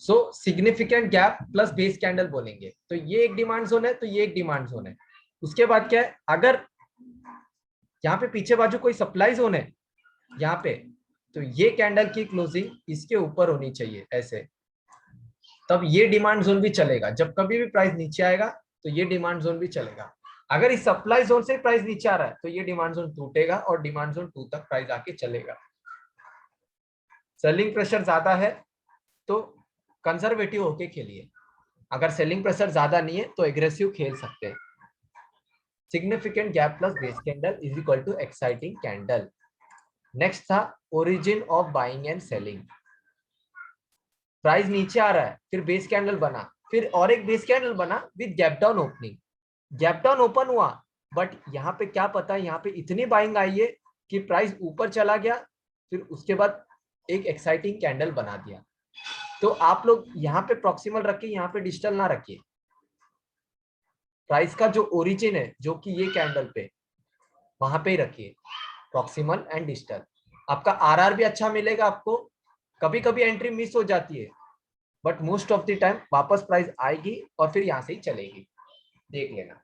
सो significant gap plus base candle बोलेंगे। तो ये एक डिमांड जोन है, तो ये एक डिमांड जोन है। उसके बाद क्या है, अगर यहाँ पे पीछे बाजू कोई सप्लाई जोन है यहाँ पे, तो ये कैंडल की क्लोजिंग इसके ऊपर होनी चाहिए ऐसे, तब ये डिमांड जोन भी चलेगा। जब कभी भी प्राइस नीचे आएगा तो ये डिमांड जोन भी चलेगा। अगर इस सप्लाई जोन से प्राइस नीचे आ रहा है तो ये डिमांड जोन टूटेगा और डिमांड जोन 2 तक प्राइस आके चलेगा। सेलिंग प्रेशर ज्यादा है तो कंजर्वेटिव होके खेलिए, अगर सेलिंग प्रेशर ज्यादा नहीं है तो एग्रेसिव खेल सकते हैं। Significant gap plus base candle is equal to exciting candle. Next था origin of buying and selling. Price नीचे आ रहा है, फिर बेस कैंडल बना, फिर और एक बेस कैंडल बना with gap down opening. Gap down open हुआ, बट यहाँ पे क्या पता है, यहाँ पे इतनी बाइंग आई है कि प्राइस ऊपर चला गया, फिर उसके बाद एक एक्साइटिंग कैंडल बना दिया। तो आप लोग यहाँ पे प्रॉक्सिमल रखिए, यहाँ पे डिजिटल ना रखिए। प्राइस का जो ओरिजिन है, जो कि ये कैंडल पे, वहां पे ही रखिए प्रॉक्सिमल एंड डिजिटल। आपका आरआर भी अच्छा मिलेगा आपको। कभी कभी एंट्री मिस हो जाती है, but most of the time वापस प्राइस आएगी और फिर यहां से ही चलेगी। देख लेना,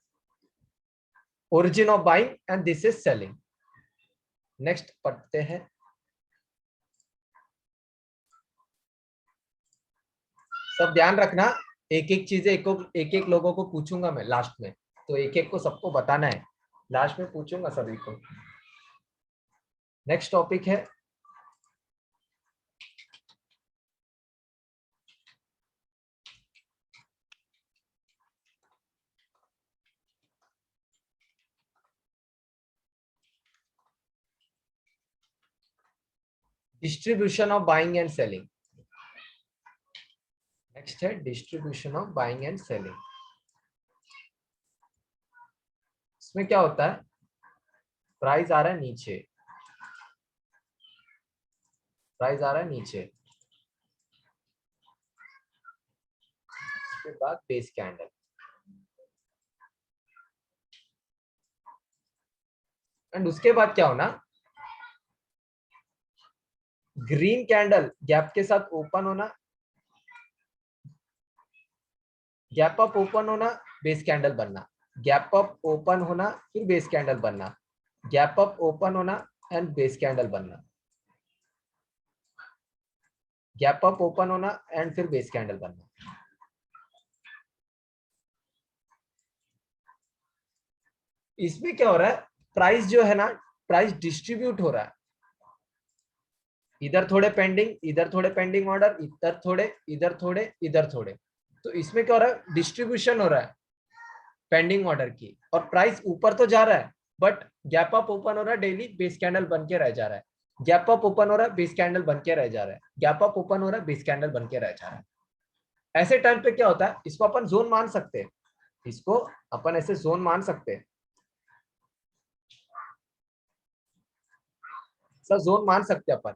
origin of buying and this is selling. Next पढ़ते हैं। सब ध्यान रखना, एक एक चीजें एक एक लोगों को पूछूंगा मैं लास्ट में, तो एक एक को सबको बताना है, लास्ट में पूछूंगा सभी को। नेक्स्ट टॉपिक है distribution of buying and selling. Next है distribution of buying and selling. इसमें क्या होता है, प्राइस आ रहा है नीचे, प्राइस आ रहा है नीचे, उसके बाद बेस कैंडल, एंड उसके बाद क्या होना, ग्रीन कैंडल गैप के साथ ओपन होना, गैप अप ओपन होना, बेस कैंडल बनना, गैप अप ओपन होना, फिर बेस कैंडल बनना, गैप अप ओपन होना एंड बेस कैंडल बनना, गैप अप ओपन होना एंड फिर बेस कैंडल बनना। इसमें क्या हो रहा है, प्राइस जो है ना, प्राइस डिस्ट्रीब्यूट हो रहा है, इधर थोड़े पेंडिंग, इधर थोड़े पेंडिंग ऑर्डर, इधर थोड़े, इधर थोड़े, इधर थोड़े। तो इसमें क्या हो रहा है, डिस्ट्रीब्यूशन हो रहा है पेंडिंग ऑर्डर की, और प्राइस ऊपर तो जा रहा है, बट गैप अप ओपन हो रहा है, डेली बेस कैंडल बन के रह जा रहा है, गैप अप ओपन हो रहा है, बेस कैंडल बन के रह जा रहा है, गैप अप ओपन हो रहा है, बेस कैंडल बन के रह जा रहा है। ऐसे टाइम पे क्या होता है, इसको अपन जोन मान सकते हैं, इसको अपन ऐसे जोन मान सकते हैं, सब जोन मान सकते हैं अपन।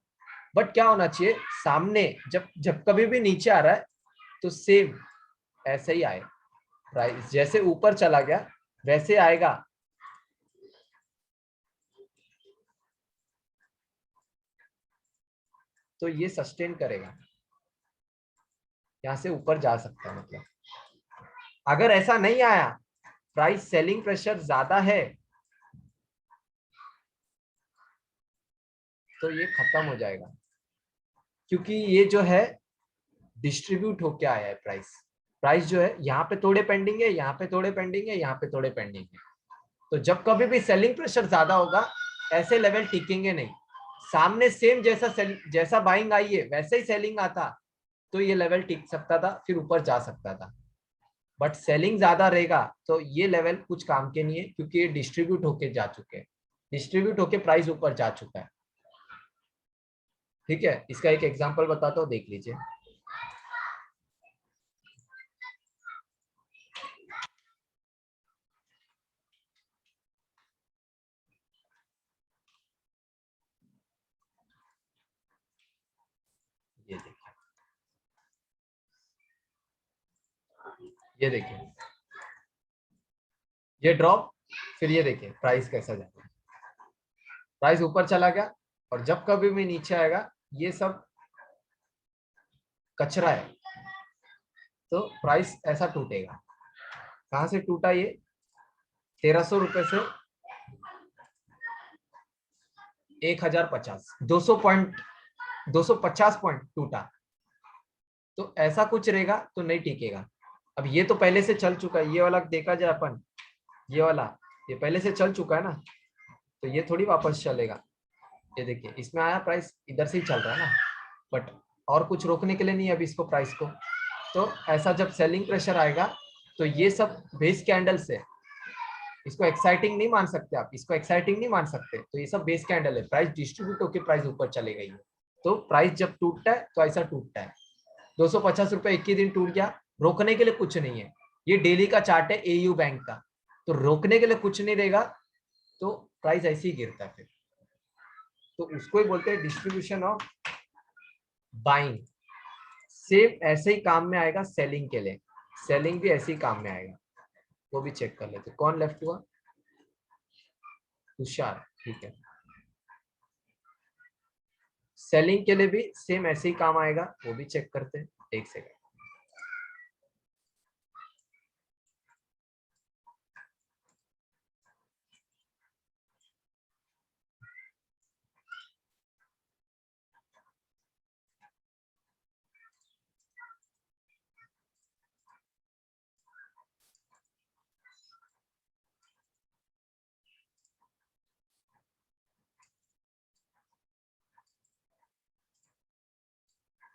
बट क्या होना चाहिए, सामने जब जब कभी भी नीचे आ रहा है तो सेम ऐसे ही आए, प्राइस जैसे ऊपर चला गया वैसे आएगा। तो ये सस्टेन करेगा, यहां से ऊपर जा सकता है। मतलब अगर ऐसा नहीं आया, प्राइस सेलिंग प्रेशर ज्यादा है, तो ये खत्म हो जाएगा, क्योंकि ये जो है डिस्ट्रीब्यूट होके आया है प्राइस। प्राइस जो है यहाँ पे थोड़े पेंडिंग है, यहाँ पे थोड़े पेंडिंग है, यहाँ पे थोड़े पेंडिंग है। तो जब कभी भी सेलिंग प्रेशर ज्यादा होगा, ऐसे लेवल टिकेंगे नहीं। सामने सेम जैसा बाइंग आई है वैसे ही सेलिंग आता, तो ये लेवल टिक सकता था, फिर ऊपर जा सकता था। बट सेलिंग ज्यादा रहेगा तो ये लेवल कुछ काम के नहीं है, क्योंकि ये डिस्ट्रीब्यूट होके जा चुके हैं, डिस्ट्रीब्यूट होके प्राइस ऊपर जा चुका है। ठीक है, इसका एक एग्जांपल बताता हूँ, देख लीजिए। ये देखिए, ये देखिए, ये ड्रॉप, फिर ये देखिए प्राइस कैसा जाता है, प्राइस ऊपर चला गया, और जब कभी भी नीचे आएगा ये सब कचरा है, तो प्राइस ऐसा टूटेगा। कहां से टूटा ये? 1300 रुपए से 1050, 200 पॉइंट, 250 पॉइंट टूटा। तो ऐसा कुछ रहेगा तो नहीं टिकेगा। अब ये तो पहले से चल चुका है, ये वाला देखा जाए अपन, ये वाला ये पहले से चल चुका है ना, तो ये थोड़ी वापस चलेगा। ये देखिए इसमें आया प्राइस, इधर से ही चल रहा है ना, बट और कुछ रोकने के लिए नहीं है अभी इसको, प्राइस को। तो ऐसा जब सेलिंग प्रेशर आएगा तो ये सब बेस कैंडल से, इसको एक्साइटिंग नहीं मान सकते आप, इसको एक्साइटिंग नहीं मान सकते, तो ये सब बेस कैंडल है, प्राइस डिस्ट्रीब्यूट होकर प्राइस ऊपर चले गई है। तो प्राइस जब टूटता है तो ऐसा टूटता है। 250 रुपए एक ही दिन टूट गया, रोकने के लिए कुछ नहीं है। ये डेली का चार्ट है एयू बैंक का, तो रोकने के लिए कुछ नहीं रहेगा, तो प्राइस ऐसे ही गिरता है फिर। तो उसको ही बोलते हैं डिस्ट्रीब्यूशन ऑफ बाइंग। सेम ऐसे ही काम में आएगा सेलिंग के लिए, सेलिंग भी ऐसे ही काम में आएगा। वो भी चेक कर लेते। कौन लेफ्ट हुआ? तुषार, ठीक है। सेलिंग के लिए भी सेम ऐसे ही काम आएगा, वो भी चेक करते हैं। एक second.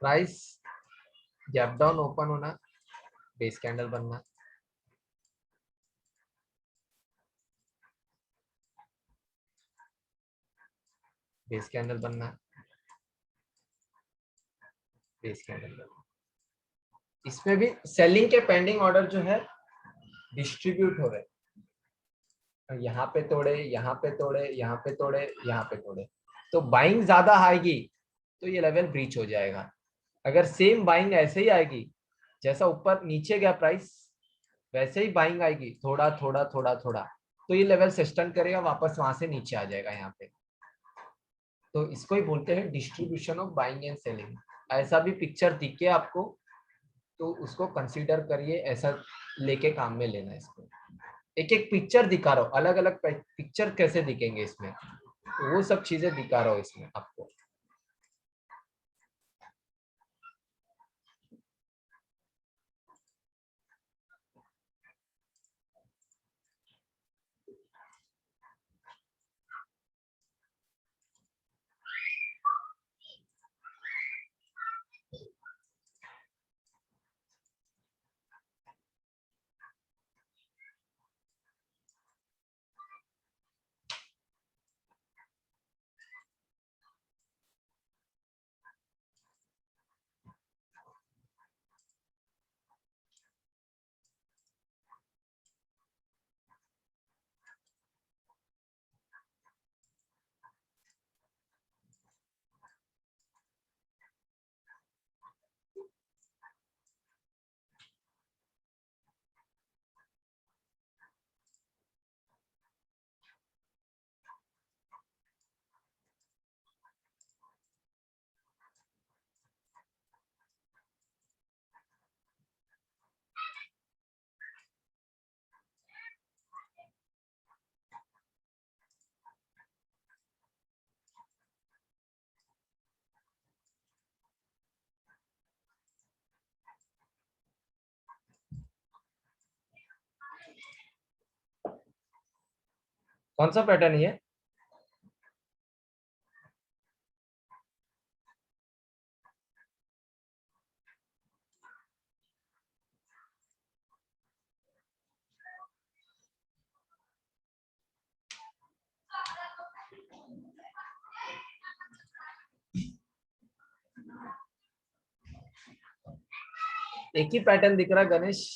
Price gap down open होना, बेस कैंडल बनना, बेस कैंडल बनना, बेस कैंडल बनना। इसमें भी सेलिंग के पेंडिंग ऑर्डर जो है डिस्ट्रीब्यूट हो रहे हैं, यहाँ पे तोड़े, यहाँ पे तोड़े, यहाँ पे तोड़े, यहाँ पे तोड़े। तो बाइंग ज्यादा आएगी तो ये लेवल ब्रीच हो जाएगा। अगर सेम बाइंग ऐसे ही आएगी, जैसा ऊपर नीचे गया प्राइस, वैसे ही बाइंग आएगी, थोड़ा थोड़ा थोड़ा थोड़ा, तो ये लेवल सस्टेन करेगा, वापस वहां से नीचे आ जाएगा यहाँ पे। तो इसको ही बोलते हैं distribution of buying and selling. ऐसा भी पिक्चर दिखे आपको तो उसको कंसीडर करिए, ऐसा लेके काम में लेना है इसको। एक एक पिक्चर दिखा रहा हूँ, अलग अलग पिक्चर कैसे दिखेंगे इसमें, तो वो सब चीजें दिखा रहा हूँ इसमें आपको। कौन सा पैटर्न है? एक ही पैटर्न दिख रहा है गणेश?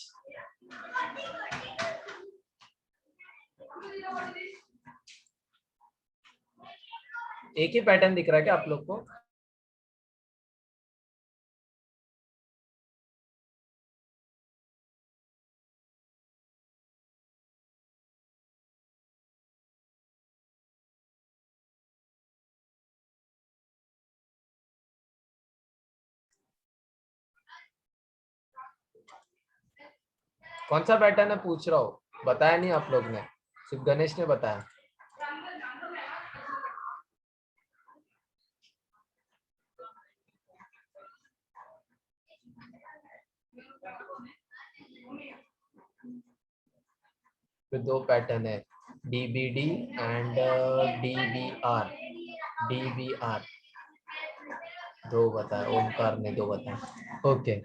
एक ही पैटर्न दिख रहा है क्या आप लोग को? कौन सा पैटर्न है पूछ रहा हूँ, बताया नहीं आप लोग ने, सिर्फ गणेश ने बताया। तो दो पैटर्न है, डीबीडी एंड डीबीआर। डीबीआर दो बताया, ओमकार ने दो बताया। ओके,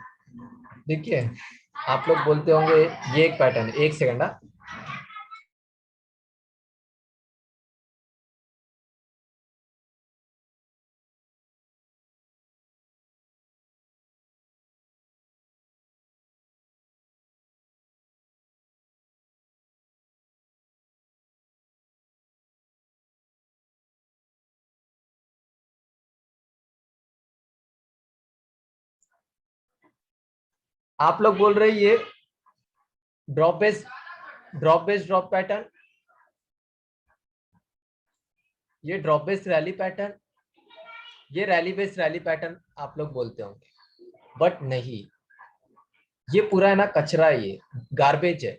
देखिए आप लोग बोलते होंगे ये एक पैटर्न, एक सेकंड। आप लोग बोल रहे ये ड्रॉप बेस ड्रॉप पैटर्न, ये ड्रॉप बेस रैली पैटर्न, ये रैली बेस रैली पैटर्न आप लोग बोलते होंगे, बट नहीं, ये पूरा है ना कचरा है, ये गार्बेज है।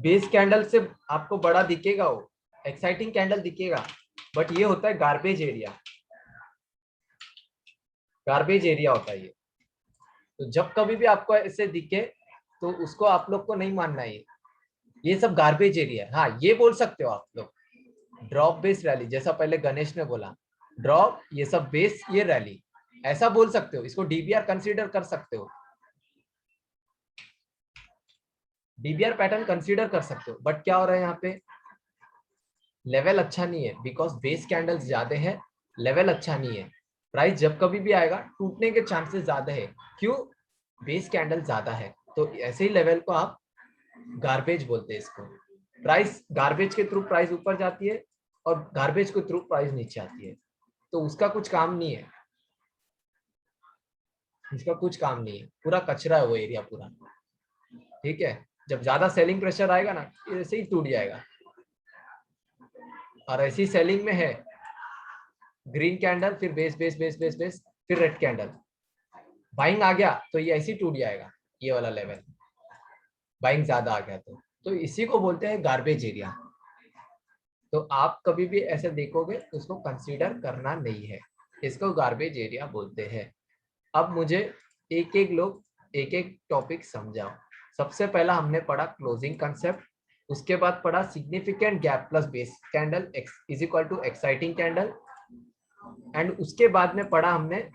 बेस कैंडल से आपको बड़ा दिखेगा, वो एक्साइटिंग कैंडल दिखेगा, बट ये होता है गार्बेज एरिया। गार्बेज एरिया होता है ये। तो जब कभी भी आपको ऐसे दिखे तो उसको आप लोग को नहीं मानना है, ये सब गार्बेज एरिया है। हाँ, ये बोल सकते हो आप लोग ड्रॉप बेस रैली, जैसा पहले गणेश ने बोला, ड्रॉप ये सब बेस ये रैली, ऐसा बोल सकते हो, इसको डीबीआर कंसीडर कर सकते हो, डीबीआर पैटर्न कंसीडर कर सकते हो। बट क्या हो रहा है यहाँ पे, लेवल अच्छा नहीं है, बिकॉज बेस कैंडल्स ज्यादा है, लेवल अच्छा नहीं है। प्राइस जब कभी भी आएगा टूटने के चांसेस ज्यादा है, क्यों, बेस कैंडल ज्यादा है। तो ऐसे ही लेवल को आप गार्बेज बोलते हैं इसको। प्राइस गार्बेज के थ्रू प्राइस ऊपर जाती है और गार्बेज के थ्रू प्राइस नीचे आती है, तो उसका कुछ काम नहीं है, इसका कुछ काम नहीं है, पूरा कचरा है वो एरिया पूरा। ठीक है, जब ज्यादा सेलिंग प्रेशर आएगा ना, ऐसे ही टूट जाएगा। और ऐसी सेलिंग में है ग्रीन कैंडल, फिर base base base base base, फिर रेड कैंडल, बाइंग आ गया तो ये ऐसे ही टूट जाएगा, ये वाला लेवल, बाइंग ज्यादा आ गया तो इसी को बोलते हैं गार्बेज एरिया। तो आप कभी भी ऐसे देखोगे तो उसको कंसीडर करना नहीं है, इसको गार्बेज एरिया बोलते हैं। अब मुझे एक एक लोग एक एक टॉपिक समझाओ। सबसे पहला हमने पढ़ा क्लोजिंग कंसेप्ट, उसके बाद पढ़ा significant gap plus base candle is equal to exciting candle, and उसके बाद में पढ़ा हमने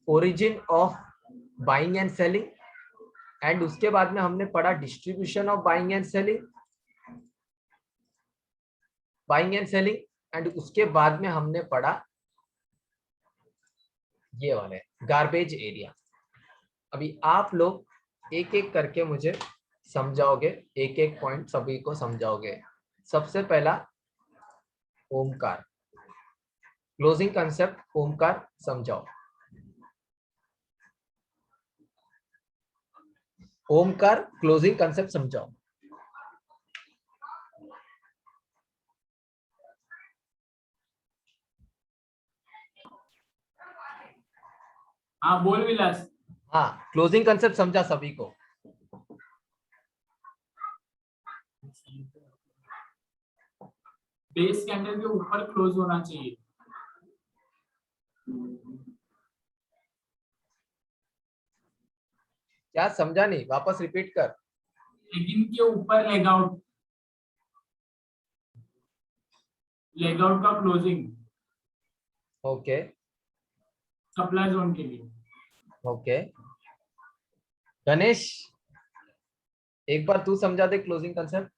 origin of buying and selling, and उसके बाद में हमने पढ़ा distribution of buying and selling, buying and selling, and उसके बाद में हमने पढ़ा ये वाले गार्बेज एरिया। अभी आप लोग एक एक करके मुझे समझाओगे, एक एक पॉइंट सभी को समझाओगे। सबसे पहला ओमकार, क्लोजिंग कंसेप्ट ओमकार समझाओ। ओमकार क्लोजिंग कंसेप्ट समझाओ। हाँ बोल विलास। हाँ, क्लोजिंग कंसेप्ट समझा सभी को। बेस कैंडल के ऊपर क्लोज होना चाहिए। क्या समझा नहीं, वापस रिपीट कर। लेकिन के ऊपर लेगआउट, लेगआउट का क्लोजिंग ओके सप्लाई जोन के लिए। ओके, गणेश एक बार तू समझा दे क्लोजिंग कंसेप्ट।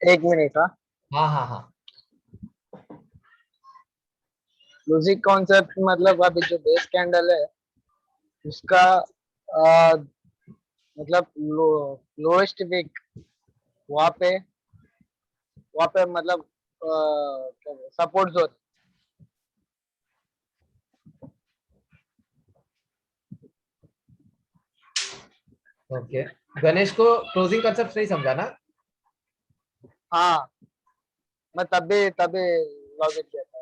एक मिनट। हाँ, हाँ हाँ हाँ, म्यूजिक कॉन्सेप्ट मतलब अभी जो बेस कैंडल है उसका आ, मतलब लोएस्ट विक वहाँ पे मतलब सपोर्ट जोन ओके, गणेश को क्लोजिंग कंसेप्ट नहीं समझा ना? हाँ, मैं तभी लॉग इन किया था,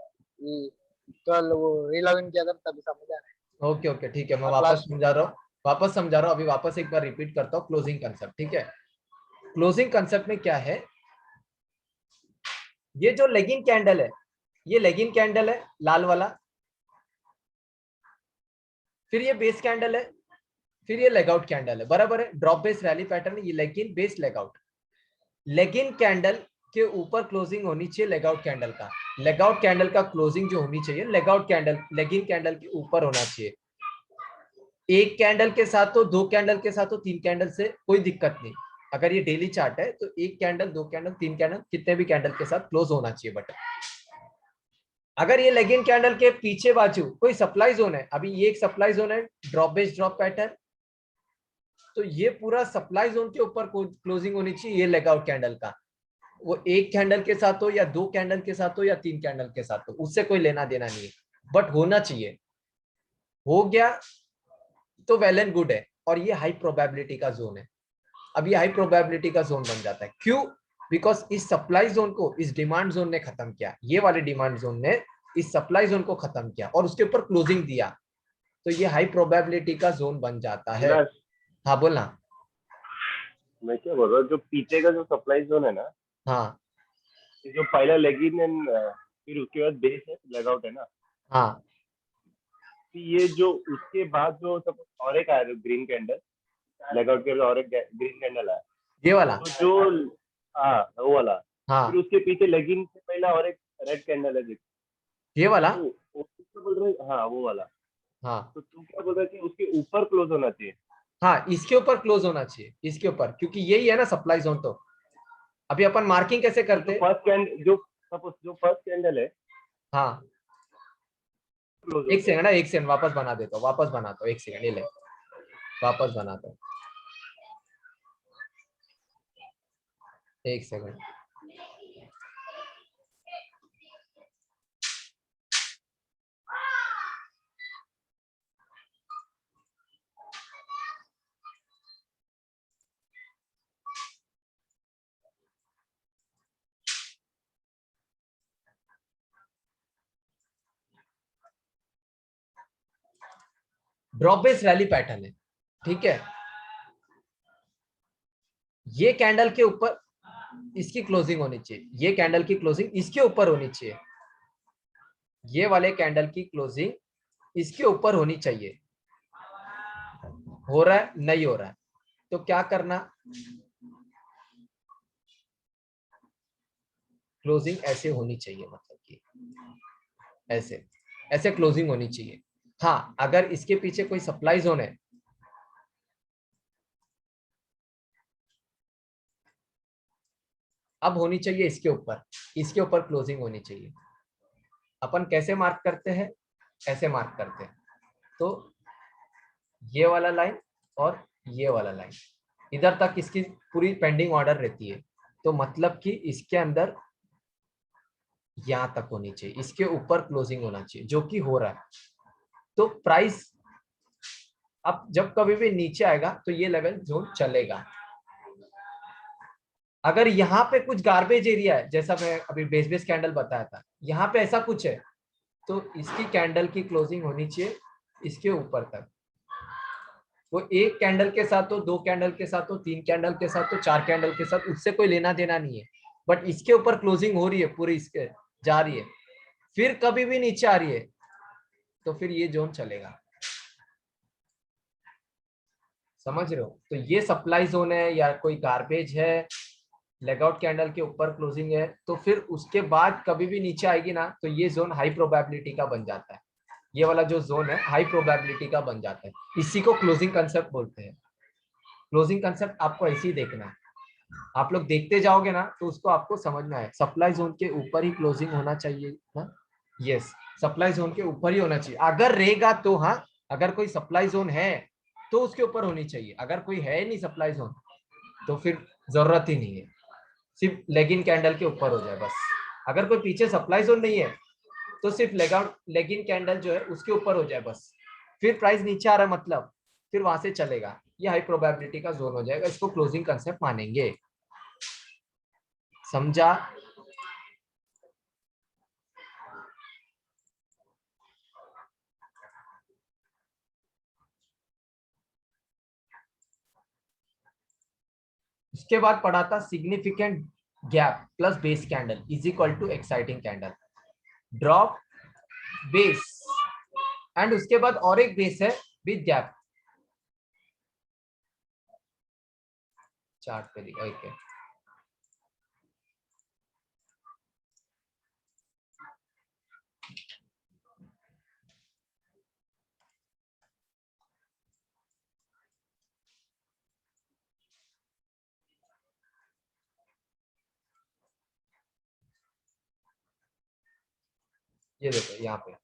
तो वो रीलॉग इन किया था तभी समझ आया। ओके ओके ठीक है, मैं और वापस क्लास समझा रहा हूँ, वापस समझा रहा हूँ, अभी वापस एक बार रिपीट करता हूँ क्लोजिंग कंसेप्ट। ठीक है, क्लोजिंग कंसेप्ट में क्या है, ये जो लेगिन कैंडल है, ये लेगिन कैंडल है लाल वाला, फिर ये बेस कैंडल है, फिर ये लेगआउट कैंडल है, बराबर है, ड्रॉप बेस रैली पैटर्न, ये लेगिन बेस लेगआउट। लेगिन कैंडल के ऊपर क्लोजिंग होनी चाहिए लेगआउट कैंडल का, लेगआउट कैंडल का क्लोजिंग जो होनी चाहिए लेगआउट कैंडल लेगिन कैंडल के ऊपर होना चाहिए। एक कैंडल के साथ तो, दो कैंडल के साथ तो, तीन कैंडल से कोई दिक्कत नहीं। अगर ये डेली चार्ट है तो एक कैंडल, दो कैंडल, तीन कैंडल, कितने भी कैंडल के साथ क्लोज होना चाहिए बटन। अगर ये लेगिन कैंडल के पीछे बाजू कोई सप्लाई जोन है, अभी ये एक सप्लाई जोन है, ड्रॉप बेस ड्रॉप पैटर्न, तो ये पूरा सप्लाई जोन के ऊपर क्लोजिंग होनी चाहिए ये लेगआउट कैंडल का। वो एक कैंडल के साथ हो या दो कैंडल के साथ हो या तीन कैंडल के साथ हो, उससे कोई लेना देना नहीं है, बट होना चाहिए। हो गया तो वेल एंड गुड है, और ये हाई प्रोबेबिलिटी का जोन है। अब ये हाई प्रोबेबिलिटी का जोन बन जाता है, क्यों? बिकॉज इस सप्लाई जोन को इस डिमांड जोन ने खत्म किया, ये वाले डिमांड जोन ने इस सप्लाई जोन को खत्म किया और उसके ऊपर क्लोजिंग दिया, तो ये हाई प्रोबेबिलिटी का जोन बन जाता है। विलास, हाँ बोलना। मैं क्या बोल रहा हूँ, जो पीछे का जो सप्लाई जोन है ना, हाँ ये जो पहला लेगिन एंड फिर उसके बाद बेस है, लेगआउट है ना, हाँ तो ये जो उसके बाद जो सब और एक आया ग्रीन कैंडल, लेगआउट के बाद और एक ग्रीन कैंडल आया, ये वाला, तो जो हाँ वो वाला, फिर हाँ उसके पीछे लेगिन से पहला और एक रेड कैंडल है, देख, ये वाला, तो वो क्या बोल रहे हैं, हाँ वो वाला, हाँ तो तू क्या बोल रहा है कि उसके ऊपर क्लोज होना चाहिए? हाँ इसके ऊपर क्लोज होना चाहिए, इसके ऊपर, क्योंकि यही है ना सप्लाई जोन। तो अभी अपन मार्किंग कैसे जो करते हैं? फर्स्ट कैंडल, जो सपोज जो फर्स्ट कैंडल है, हाँ क्लोज हो एक जाए। सेकंड है, एक सेकंड वापस बना देता हूँ, वापस बनाता हूँ, एक सेकंड ये ले, वापस बनाता हूँ, एक second. Drop base rally pattern है, ठीक है, ये कैंडल के ऊपर इसकी क्लोजिंग होनी चाहिए, ये कैंडल की क्लोजिंग इसके ऊपर होनी चाहिए, ये वाले कैंडल की क्लोजिंग इसके ऊपर होनी चाहिए। हो रहा है? नहीं हो रहा है, तो क्या करना, क्लोजिंग ऐसे होनी चाहिए, मतलब कि ऐसे, ऐसे क्लोजिंग होनी चाहिए। हाँ अगर इसके पीछे कोई सप्लाई जोन है, अब होनी चाहिए इसके ऊपर क्लोजिंग होनी चाहिए। अपन कैसे मार्क करते हैं? ऐसे मार्क करते हैं, तो ये वाला लाइन और ये वाला लाइन, इधर तक इसकी पूरी पेंडिंग ऑर्डर रहती है, तो मतलब कि इसके अंदर यहां तक होनी चाहिए, इसके ऊपर क्लोजिंग होना चाहिए, जो कि हो रहा है। तो प्राइस अब जब कभी भी नीचे आएगा तो ये लेवल जोन चलेगा। अगर यहाँ पे कुछ गार्बेज एरिया है, जैसा मैं अभी बेस कैंडल बताया था, यहाँ पे ऐसा कुछ है, तो इसकी कैंडल की क्लोजिंग होनी चाहिए इसके ऊपर तक। वो एक कैंडल के साथ हो, दो कैंडल के साथ हो, तीन कैंडल के साथ हो, चार कैंडल के साथ, उससे कोई लेना देना नहीं है, बट इसके ऊपर क्लोजिंग हो रही है पूरी, इसके जा रही है, फिर कभी भी नीचे आ रही है, तो फिर ये जोन चलेगा। समझ रहे हो? तो ये सप्लाई जोन है या कोई गार्बेज है, लेगआउट कैंडल के ऊपर क्लोजिंग है, तो फिर उसके बाद कभी भी नीचे आएगी ना, तो ये जोन हाई प्रोबेबिलिटी का बन जाता है, ये वाला जो जोन है हाई प्रोबेबिलिटी का बन जाता है, इसी को क्लोजिंग कंसेप्ट बोलते हैं। क्लोजिंग कंसेप्ट आपको ऐसे ही देखना है, आप लोग देखते जाओगे ना तो उसको आपको समझना है, सप्लाई जोन के ऊपर ही क्लोजिंग होना चाहिए ना, यस, सप्लाई जोन के ऊपर ही होना चाहिए, अगर रहेगा तो, हाँ अगर कोई सप्लाई जोन है तो उसके ऊपर होनी चाहिए, अगर कोई है नहीं सप्लाई जोन तो फिर जरूरत ही नहीं है, सिर्फ लेगिन कैंडल के ऊपर हो जाए बस। अगर कोई पीछे सप्लाई जोन नहीं है तो सिर्फ लेगिन कैंडल जो है उसके ऊपर हो जाए बस, फिर प्राइस नीचे आ रहा है मतलब फिर वहां से चलेगा, ये हाई प्रोबेबिलिटी का जोन हो जाएगा, इसको क्लोजिंग कंसेप्ट मानेंगे। समझा? उसके बाद पढ़ा था significant gap plus base candle is equal to exciting candle. Drop base and उसके बाद और एक बेस है विद गैप। चार्ट पे दिखा ओके। ये देखो यहाँ पे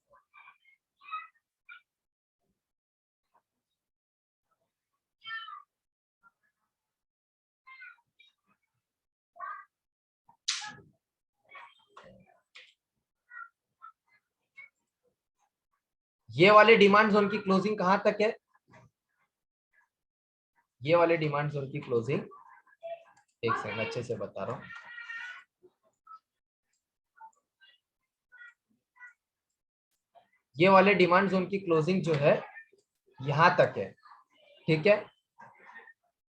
ये वाले डिमांड जोन की क्लोजिंग कहां तक है? ये वाले डिमांड जोन की क्लोजिंग, एक सेकंड अच्छे से बता रहा हूं। ये वाले डिमांड जोन की क्लोजिंग जो है यहां तक है, ठीक है।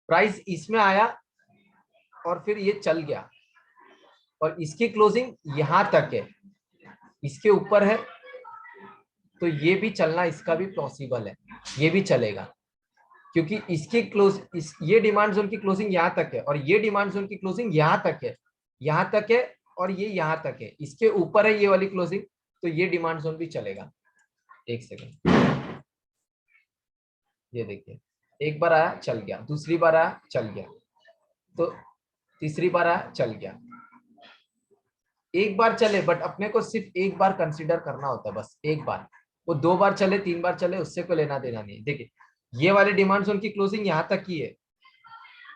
प्राइस इसमें आया और फिर ये चल गया और इसकी क्लोजिंग यहां तक है, इसके ऊपर है, तो ये भी चलना इसका भी पॉसिबल है, ये भी चलेगा क्योंकि इसकी ये डिमांड जोन की क्लोजिंग यहाँ तक है और ये डिमांड जोन की क्लोजिंग यहाँ तक है, यहाँ तक है और ये यहाँ तक है, इसके ऊपर है ये वाली क्लोजिंग, तो ये डिमांड जोन भी चलेगा। एक सेकेंड, ये देखिए एक बार आया चल गया, दूसरी बार आया चल गया, तो तीसरी बार आया चल गया। एक बार चले बट अपने को सिर्फ एक बार कंसीडर करना होता है, बस एक बार। वो 2 बार चले 3 बार चले उससे कोई लेना देना नहीं। देखिए ये वाले डिमांड जोन की क्लोजिंग यहाँ तक की है,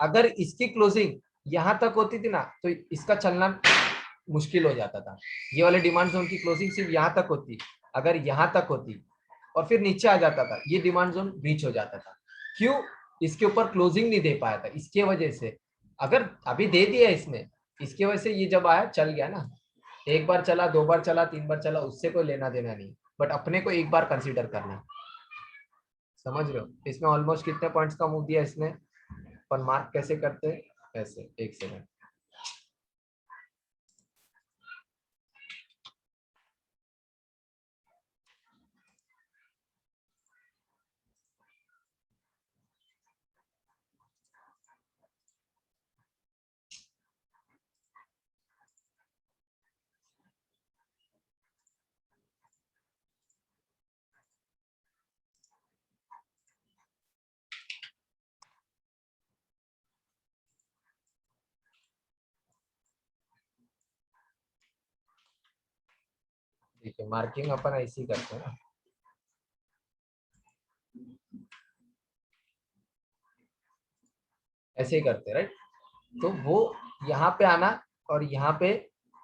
अगर इसकी क्लोजिंग यहाँ तक होती थी ना तो इसका चलना मुश्किल हो जाता था। ये वाले डिमांड जोन की क्लोजिंग सिर्फ यहाँ तक होती, अगर यहाँ तक होती और फिर नीचे आ जाता था, ये डिमांड जोन ब्रीच हो जाता था। क्यों? इसके ऊपर क्लोजिंग नहीं दे पाया था, इसके वजह से। अगर अभी दे दिया इसने, इसके वजह से ये जब आया चल गया ना, एक बार चला 2 बार चला 3 बार चला उससे कोई लेना देना नहीं, बट अपने को एक बार कंसीडर करना। समझ रहे हो? इसमें ऑलमोस्ट कितने पॉइंट्स का मूव दिया इसने, पर मार्क कैसे करते हैं ऐसे। एक सेकंड, ठीक है, मार्किंग अपन ऐसे ही करते हैं ना। ऐसे ही करते राइट। तो वो यहाँ पे आना और यहाँ पे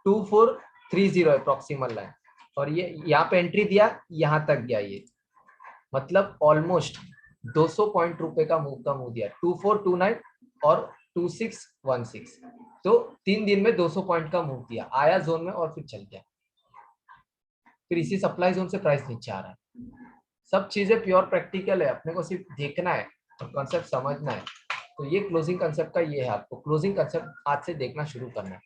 2430 है प्रॉक्सिमल लाइन, और ये यहाँ पे एंट्री दिया, यहाँ तक गया, ये मतलब ऑलमोस्ट 200 पॉइंट रुपए का मूव दिया, 2429 और 2616। तो 3 दिन में 200 पॉइंट का मूव दिया, आया जोन में और फिर चल गया। फिर इसी सप्लाई जोन से प्राइस नीचे आ रहा है। सब चीजें प्योर प्रैक्टिकल है, अपने को सिर्फ देखना है और कॉन्सेप्ट समझना है। तो ये क्लोजिंग कंसेप्ट का ये है, आपको क्लोजिंग कंसेप्ट आज से देखना शुरू करना है।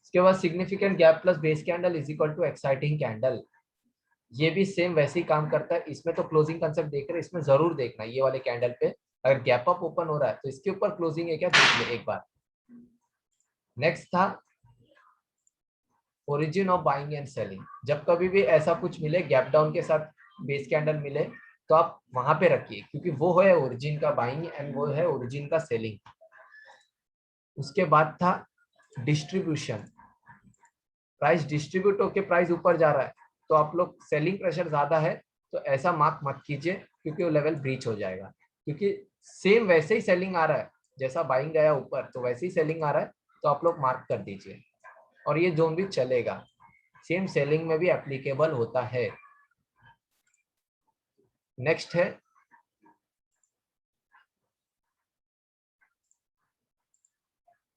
इसके बाद significant gap plus base candle is equal to exciting candle, ये भी सेम वैसे ही काम करता है। इसमें तो क्लोजिंग कंसेप्ट देख रहे हैं, इसमें जरूर देखना ये वाले कैंडल पे अगर गैप अप ओपन हो रहा है तो इसके ऊपर क्लोजिंग है क्या, देख ले एक बार। नेक्स्ट था origin of buying and selling. जब कभी भी ऐसा कुछ मिले गैप डाउन के साथ बेस कैंडल मिले तो आप वहां पे रखिए, क्योंकि वो है ओरिजिन का बाइंग एंड वो है ओरिजिन का सेलिंग। उसके बाद था डिस्ट्रीब्यूशन, प्राइस डिस्ट्रीब्यूट होके प्राइस ऊपर जा रहा है तो आप लोग सेलिंग प्रेशर ज्यादा है तो ऐसा मार्क मत कीजिए, क्योंकि वो लेवल ब्रीच हो जाएगा। क्योंकि सेम वैसे ही सेलिंग आ रहा है, जैसा बाइंग गया ऊपर तो वैसे ही सेलिंग आ रहा है, तो आप लोग मार्क कर दीजिए और ये जोन भी चलेगा, सेम सेलिंग में भी एप्लीकेबल होता है। नेक्स्ट है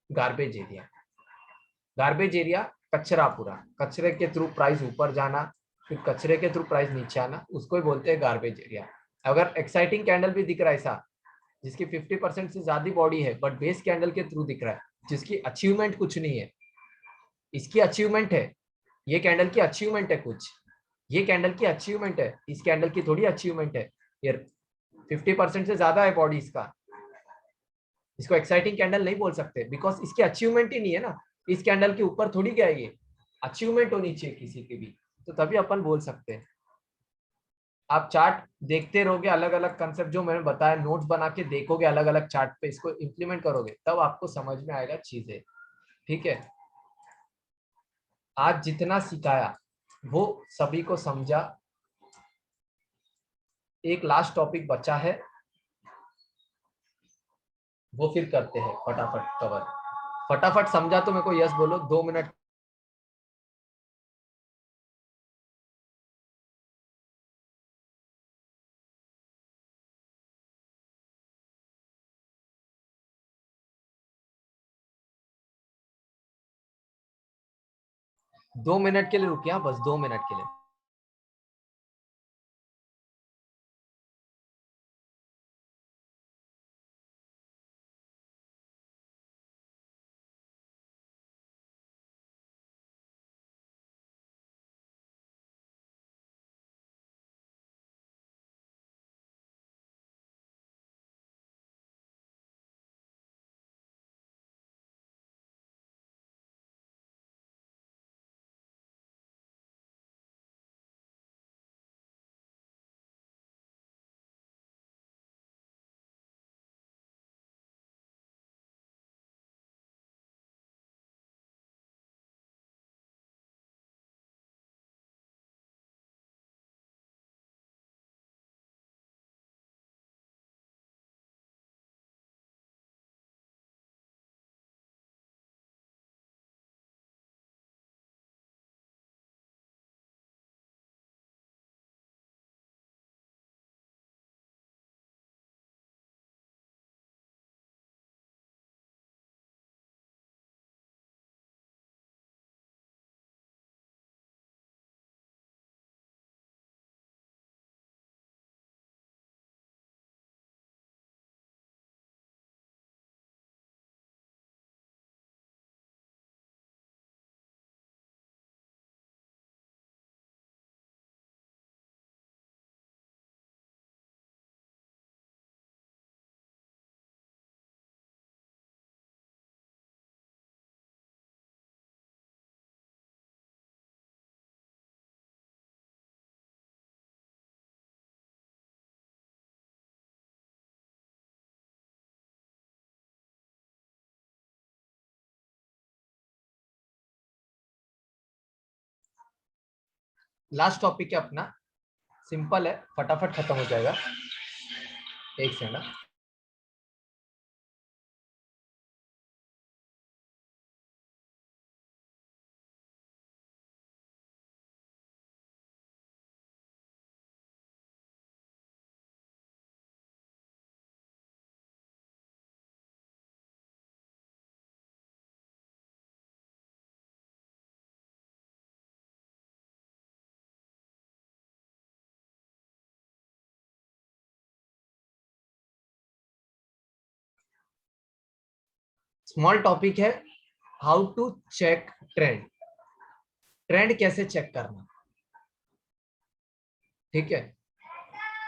गार्बेज एरिया। गार्बेज एरिया कचरा, पूरा कचरे के थ्रू प्राइस ऊपर जाना, फिर कचरे के थ्रू प्राइस नीचे आना, उसको ही बोलते हैं गार्बेज एरिया। अगर एक्साइटिंग कैंडल भी दिख रहा है ऐसा, जिसकी 50% से ज्यादा बॉडी है बट बेस कैंडल के थ्रू दिख रहा है, जिसकी अचीवमेंट कुछ नहीं है, इसकी अचीवमेंट है, ये कैंडल की अचीवमेंट है कुछ, ये कैंडल की अचीवमेंट है, इस कैंडल की थोड़ी अचीवमेंट है, ये 50% से ज्यादा है बॉडी इसका, इसको एक्साइटिंग कैंडल नहीं बोल सकते बिकॉज इसकी अचीवमेंट ही नहीं है ना, इस कैंडल के ऊपर थोड़ी गया, ये अचीवमेंट होनी चाहिए किसी की भी, तो तभी अपन बोल सकते हैं। आप चार्ट देखते रहोगे, अलग अलग कंसेप्ट जो मैंने बताया, नोट्स बना के देखोगे अलग अलग चार्ट पे, इसको इंप्लीमेंट करोगे तब आपको समझ में आएगा चीजें। ठीक है, आज जितना सिखाया वो सभी को समझा। एक लास्ट टॉपिक बचा है, वो फिर करते हैं फटाफट कवर। फटाफट समझा तो मेरे को यस बोलो, 2 मिनट। दो मिनट के लिए रुकिए, हाँ, बस 2 मिनट के लिए। लास्ट टॉपिक है अपना, सिंपल है, फटाफट खत्म हो जाएगा। एक सेकंड। स्मॉल टॉपिक है, how to check trend. Trend कैसे चेक करना, ठीक है,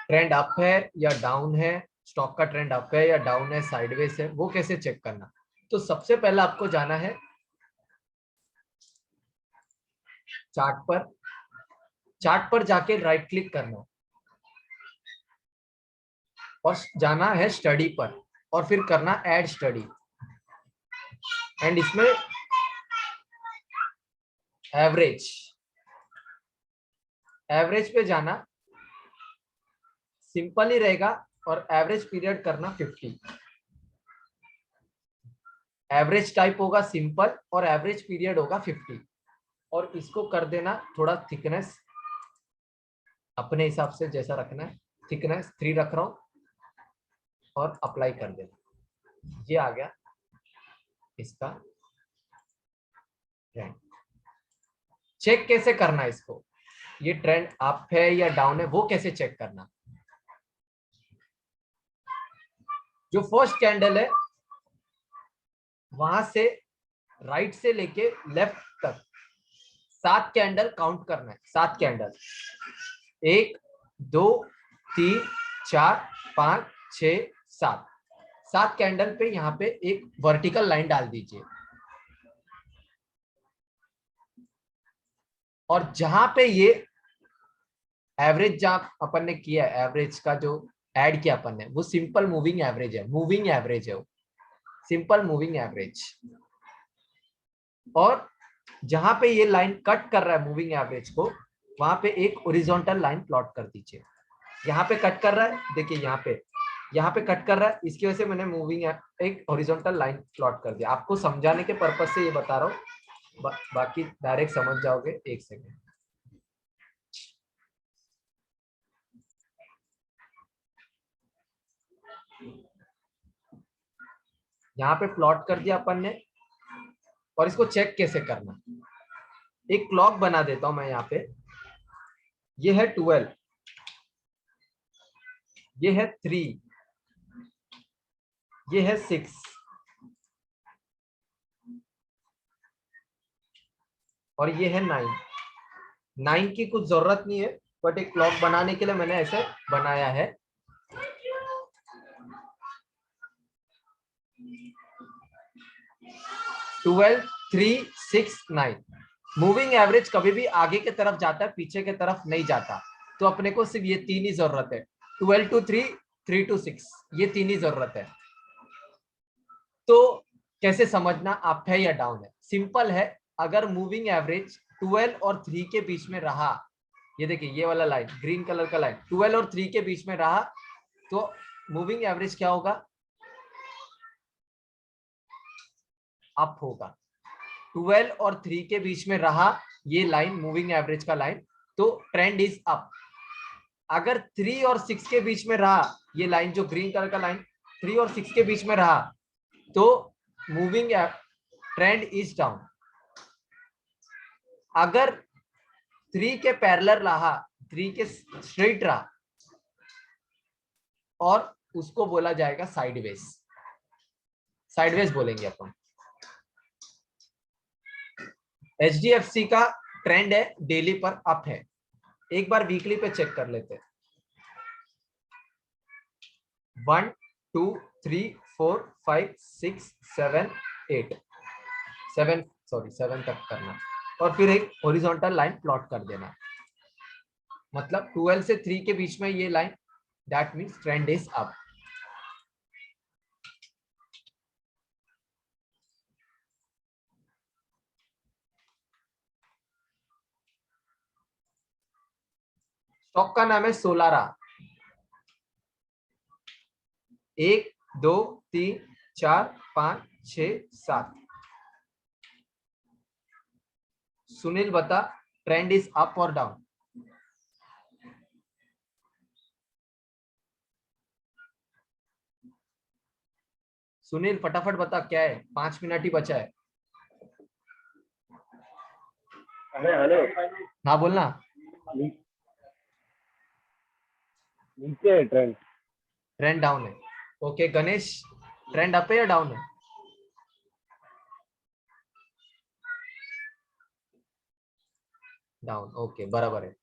ट्रेंड अप है या डाउन है, स्टॉक का ट्रेंड अप है या डाउन है, साइडवेज है, वो कैसे चेक करना। तो सबसे पहले आपको जाना है चार्ट पर जाके राइट क्लिक करना और जाना है स्टडी पर और फिर करना ऐड स्टडी, एंड इसमें एवरेज पे जाना, सिंपल ही रहेगा, और एवरेज पीरियड करना 50। एवरेज टाइप होगा सिंपल और एवरेज पीरियड होगा 50, और इसको कर देना थोड़ा थिकनेस अपने हिसाब से जैसा रखना है, थिकनेस 3 रख रहा हूं और अप्लाई कर देना, ये आ गया। इसका ट्रेंड। चेक कैसे करना है इसको, ये ट्रेंड अप है या डाउन है वो कैसे चेक करना। जो फर्स्ट कैंडल है वहां से राइट से लेके लेफ्ट तक 7 कैंडल काउंट करना है। 7 कैंडल, 1 2 3 4 5 6 7। 7 कैंडल पे यहाँ पे एक वर्टिकल लाइन डाल दीजिए, और जहां पे ये एवरेज जहां अपन ने किया है, एवरेज का जो ऐड किया अपन ने, वो सिंपल मूविंग एवरेज है, मूविंग एवरेज है वो, सिंपल मूविंग एवरेज। और जहां पे ये लाइन कट कर रहा है मूविंग एवरेज को, वहां पे एक ओरिजेंटल लाइन प्लॉट कर दीजिए। यहाँ पे कट कर रहा है, देखिए यहाँ पे कट कर रहा है, इसकी वजह से मैंने मूविंग एक ओरिजेंटल लाइन प्लॉट कर दिया। आपको समझाने के पर्पज से ये बता रहा हूँ, बाकी डायरेक्ट समझ जाओगे। एक सेकेंड, यहाँ पे प्लॉट कर दिया अपन ने। और इसको चेक कैसे करना, एक क्लॉक बना देता हूं मैं यहाँ पे। ये है 12, ये है 3, ये है 6, और ये है 9। 9 की कुछ जरूरत नहीं है, बट एक क्लॉक बनाने के लिए मैंने ऐसे बनाया है। ट्वेल्व, 3, 6, 9। मूविंग एवरेज कभी भी आगे की तरफ जाता है, पीछे की तरफ नहीं जाता। तो अपने को सिर्फ ये 3 ही जरूरत है, 12 to 3, 3 to 6, ये 3 ही जरूरत है। तो कैसे समझना अप है या डाउन है, सिंपल है। अगर मूविंग एवरेज 12 और 3 के बीच में रहा, ये देखिए ये वाला लाइन, ग्रीन कलर का लाइन 12 और 3 के बीच में रहा, तो मूविंग एवरेज क्या होगा, अप होगा। 12 और 3 के बीच में रहा ये लाइन, मूविंग एवरेज का लाइन, तो ट्रेंड इज अप। अगर 3 और 6 के बीच में रहा ये लाइन, जो ग्रीन कलर का लाइन 3 और 6 के बीच में रहा, तो मूविंग ट्रेंड इज डाउन। अगर 3 के पैरेलल रहा, 3 के स्ट्रेट रहा, और उसको बोला जाएगा साइडवेज, साइडवेज बोलेंगे अपन। HDFC का ट्रेंड है डेली पर अप है, एक बार वीकली पे चेक कर लेते हैं। 1 2 3 4 5 6 7 8, 7 तक करना, और फिर एक हॉरिजॉन्टल लाइन प्लॉट कर देना। मतलब 12 से 3 के बीच में ये line, that means trend is up. Stock का नाम है सोलारा। 1 2 3 4 5 6 7। सुनील बता, ट्रेंड इज अप और डाउन। सुनील फटाफट बता क्या है, 5 मिनट ही बचा है। हेलो, हाँ बोलना। नीचे है ट्रेंड। ट्रेंड डाउन है, ओके। गणेश, ट्रेंड अप है या डाउन है? डाउन, ओके, बराबर है।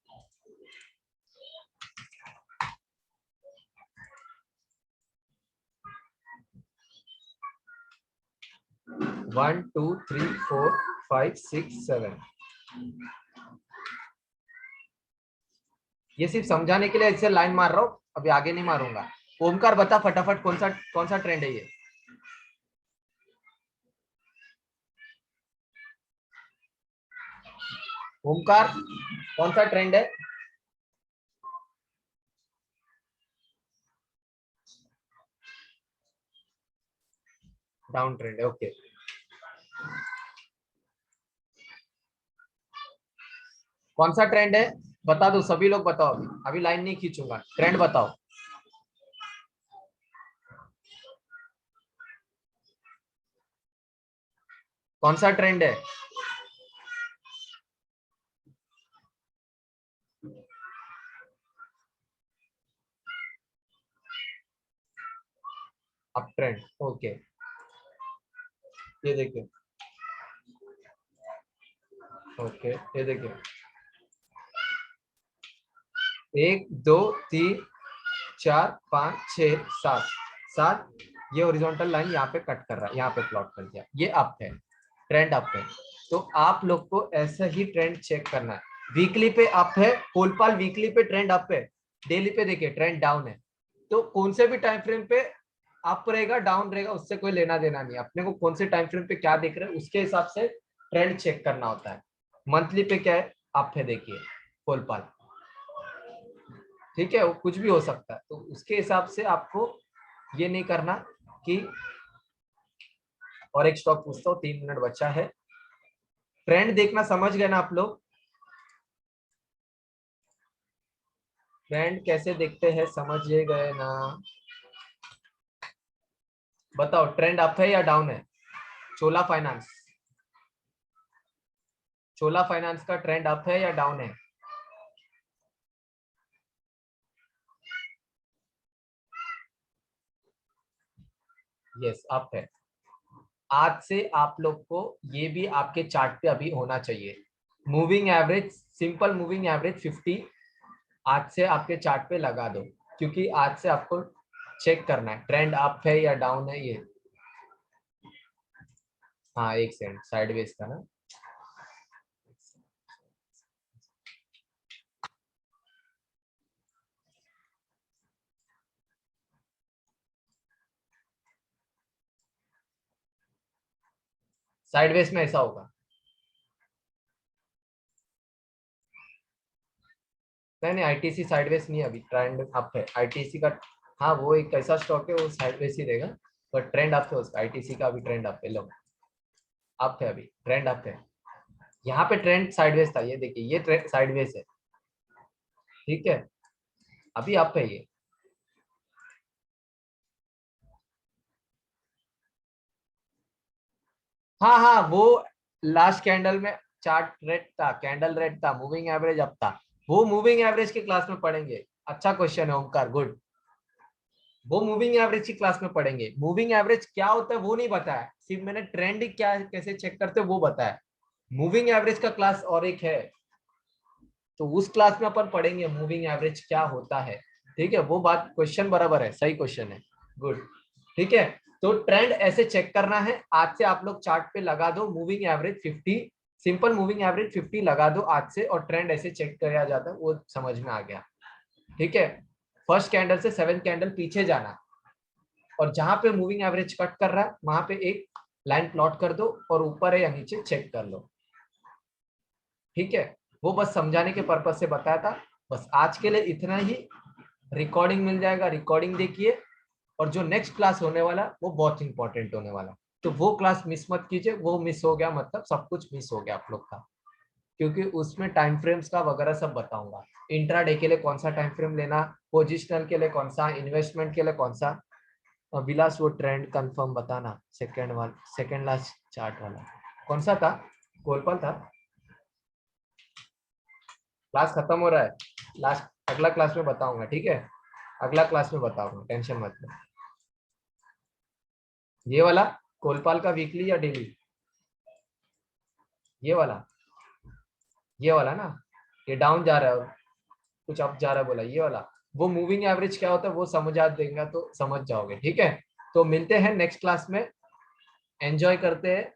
One two three four five six seven. ये सिर्फ समझाने के लिए ऐसे लाइन मार रहा हूं, अभी आगे नहीं मारूंगा। ओमकार बता फटाफट, कौन सा ट्रेंड है ये? ओमकार, कौन सा ट्रेंड है? डाउन ट्रेंड है, ओके। कौन सा ट्रेंड है बता दो, सभी लोग बताओ। अभी लाइन नहीं खींचूंगा, ट्रेंड बताओ। कौन सा ट्रेंड है? Up trend, okay. ये देखिए, ओके, ये देखिए, 1 2 3 4 5 6 7 7, ये हॉरिजॉन्टल लाइन यहाँ पे कट कर रहा है, यहाँ पे प्लॉट कर दिया, ये अप है, ट्रेंड अप है। तो आप लोग को ऐसा ही ट्रेंड चेक करना है। वीकली पे अप है, कोलपाल वीकली पे ट्रेंड अप है, डेली पे देखिए ट्रेंड डाउन है। तो कौन से भी टाइम फ्रेम पे अप रहेगा डाउन रहेगा उससे कोई लेना देना नहीं, अपने को कौन से टाइम फ्रेम पे क्या देख रहे हैं उसके हिसाब से ट्रेंड चेक करना होता है। मंथली पे क्या है, अप है देखिए कोलपाल, ठीक है, वो कुछ भी हो सकता है। तो उसके हिसाब से आपको ये नहीं करना कि, और एक स्टॉक पूछता हूँ, 3 मिनट बचा है। ट्रेंड देखना समझ गए ना आप लोग? ट्रेंड कैसे देखते हैं समझ गए ना? बताओ, ट्रेंड अप है या डाउन है? चोला फाइनेंस, चोला फाइनेंस का ट्रेंड अप है या डाउन है? यस, अप है। आज से आप लोग को ये भी आपके चार्ट पे अभी होना चाहिए। Moving average, simple moving average 50 आज से आपके चार्ट पे लगा दो, क्योंकि आज से आपको चेक करना है ट्रेंड अप है या डाउन है ये। हाँ, एक सेकंड, साइडवेज का ना, साइडवेज में ऐसा होगा। नहीं, आईटीसी साइडवेज नहीं है अभी, ट्रेंड अप है आईटीसी का। हाँ, वो एक ऐसा स्टॉक है, वो साइडवेज ही रहेगा, पर ट्रेंड अप है उसका, आईटीसी का अभी ट्रेंड अप है। लो, अप है, अभी ट्रेंड अप है। यहाँ पे ट्रेंड साइडवेज था, ये देखिए, ये ट्रेंड साइडवेज है, ठीक है, अभी अप है ये। हाँ हाँ, वो लास्ट कैंडल में चार्ट रेड था, कैंडल रेड था, मूविंग एवरेज अप था, वो मूविंग एवरेज की क्लास में पढ़ेंगे। अच्छा क्वेश्चन है ओमकार, गुड। वो मूविंग एवरेज की क्लास में पढ़ेंगे। मूविंग एवरेज क्या होता है वो नहीं बताया, सिर्फ मैंने ट्रेंड क्या कैसे चेक करते हैं वो बताया। मूविंग एवरेज का क्लास और एक है, तो उस क्लास में अपन पढ़ेंगे मूविंग एवरेज क्या होता है, ठीक है। वो बात, क्वेश्चन बराबर है, सही क्वेश्चन है, गुड, ठीक है। तो ट्रेंड ऐसे चेक करना है। आज से आप लोग चार्ट पे लगा दो moving average 50, simple moving average 50 लगा दो आज से, और ट्रेंड ऐसे चेक किया जाता है, वो समझ में आ गया, ठीक है। फर्स्ट कैंडल से 7th कैंडल पीछे जाना, और जहां पे मूविंग एवरेज कट कर रहा है वहां पे एक लाइन प्लॉट कर दो, और ऊपर है या नीचे चेक कर लो, ठीक है। वो बस समझाने के पर्पज से बताया था। बस आज के लिए इतना ही। रिकॉर्डिंग मिल जाएगा, रिकॉर्डिंग देखिए, और जो नेक्स्ट क्लास होने वाला वो बहुत इंपॉर्टेंट होने वाला, तो वो क्लास मिस मत कीजिए। वो मिस हो गया मतलब सब कुछ मिस हो गया आप लोग का, क्योंकि उसमें टाइम फ्रेम्स का वगैरह सब बताऊंगा। इंट्राडे के लिए कौन सा टाइम फ्रेम लेना, पोजिशनल के लिए कौन सा, इन्वेस्टमेंट के लिए कौन सा। विलास, वो ट्रेंड कंफर्म बताना, सेकंड वाला, सेकंड लास्ट चार्ट वाला कौन सा था, कोलपाल था। क्लास खत्म हो रहा है, लास्ट अगला क्लास में बताऊंगा, ठीक है, अगला क्लास में बताऊंगा, टेंशन मत लो। ये वाला कोलपाल का वीकली या डेली, ये वाला ना, ये डाउन जा रहा है और कुछ अप जा रहा है बोला, ये वाला। वो मूविंग एवरेज क्या होता है वो समझा देंगे तो समझ जाओगे, ठीक है। तो मिलते हैं नेक्स्ट क्लास में, एंजॉय करते हैं।